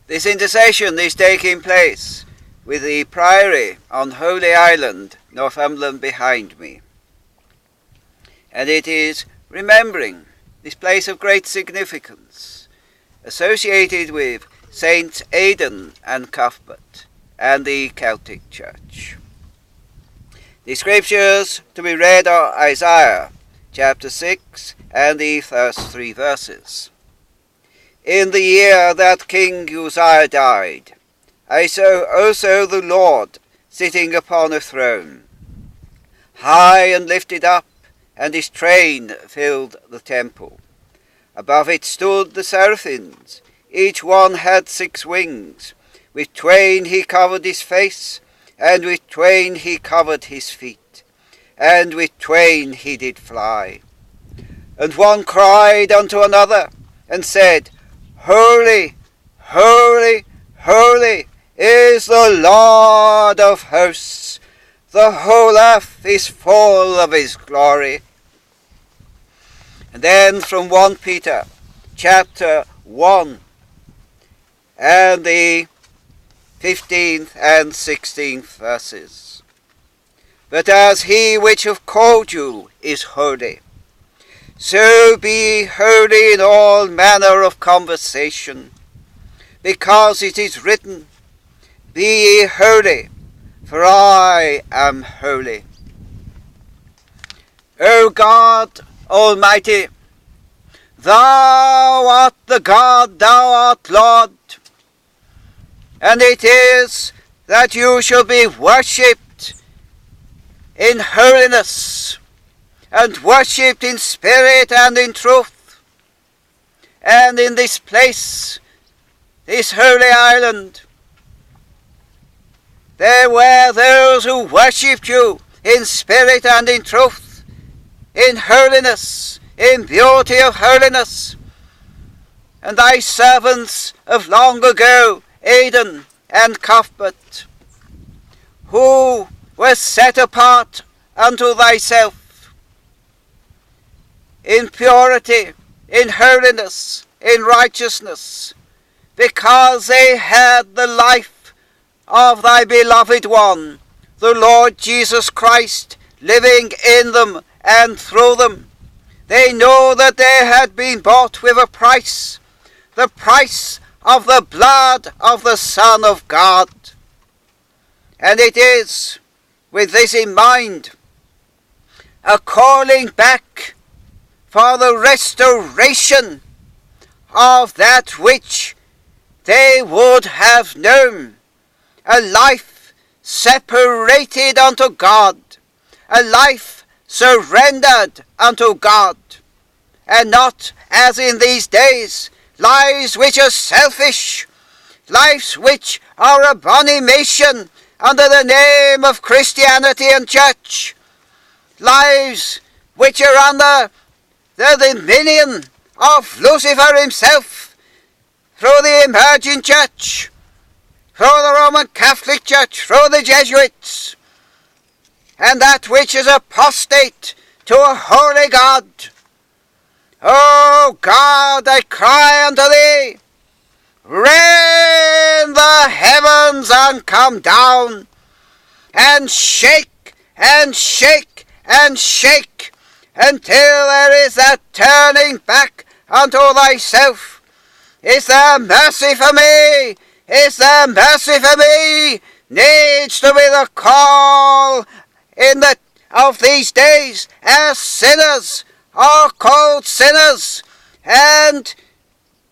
This intercession is taking place with the Priory on Holy Island, Northumberland, behind me. And it is remembering this place of great significance, associated with Saints Aidan and Cuthbert and the Celtic Church. The scriptures to be read are Isaiah chapter 6 and the first 3 verses. In the year that King Uzziah died, I saw also the Lord sitting upon a throne, high and lifted up, and his train filled the temple. Above it stood the seraphims, each one had 6 wings. With twain he covered his face, and with twain he covered his feet, and with twain he did fly. And one cried unto another, and said, Holy, holy, holy is the Lord of hosts. The whole earth is full of his glory. And then from 1 Peter chapter 1 and the 15th and 16th verses. But as he which hath called you is holy, so be holy in all manner of conversation, because it is written, Be ye holy, for I am holy. O God Almighty, thou art the God, thou art Lord, and it is that you shall be worshipped in holiness, and worshipped in spirit and in truth. And in this place, this holy island, there were those who worshipped you in spirit and in truth, in holiness, in beauty of holiness. And thy servants of long ago, Aidan and Cuthbert, who were set apart unto thyself, in purity, in holiness, in righteousness, because they had the life of thy beloved one, the Lord Jesus Christ, living in them and through them. They know that they had been bought with a price, the price of the blood of the Son of God. And it is with this in mind, a calling back for the restoration of that which they would have known, a life separated unto God, a life surrendered unto God, and not, as in these days, lives which are selfish, lives which are abomination under the name of Christianity and church, lives which are under the dominion of Lucifer himself, through the emerging church, through the Roman Catholic Church, through the Jesuits, and that which is apostate to a holy God. O God, I cry unto thee, rend the heavens and come down, and shake and shake and shake, until there is that turning back unto thyself. Is there mercy for me? Is there mercy for me? Needs to be the call of these days, as sinners are called sinners, and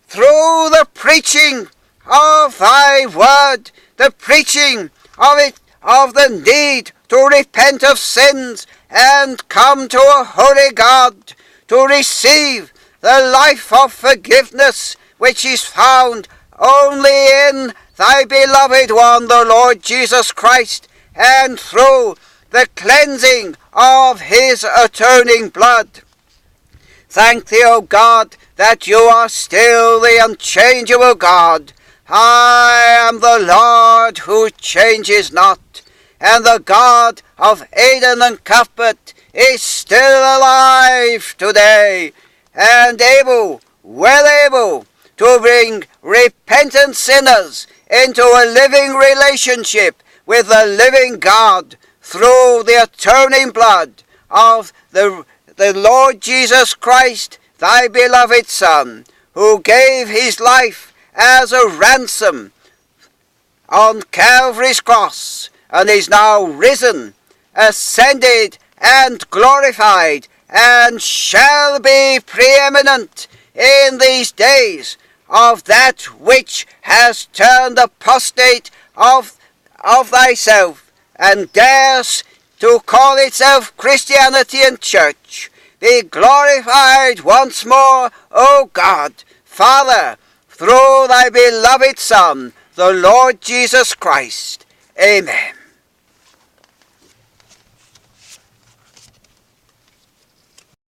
through the preaching of thy word, the preaching of the need to repent of sins and come to a holy God, to receive the life of forgiveness which is found only in thy beloved one, the Lord Jesus Christ, and through the cleansing of his atoning blood. Thank thee, O God, that you are still the unchangeable God. I am the Lord who changes not, and the God of Aidan and Cuthbert is still alive today, and able, well able, to bring repentant sinners into a living relationship with the living God through the atoning blood of the Lord Jesus Christ, thy beloved Son, who gave his life as a ransom on Calvary's cross, and is now risen, ascended, and glorified, and shall be preeminent in these days of that which has turned apostate of thyself, and dares to call itself Christianity and Church. Be glorified once more, O God, Father, through thy beloved Son, the Lord Jesus Christ. Amen.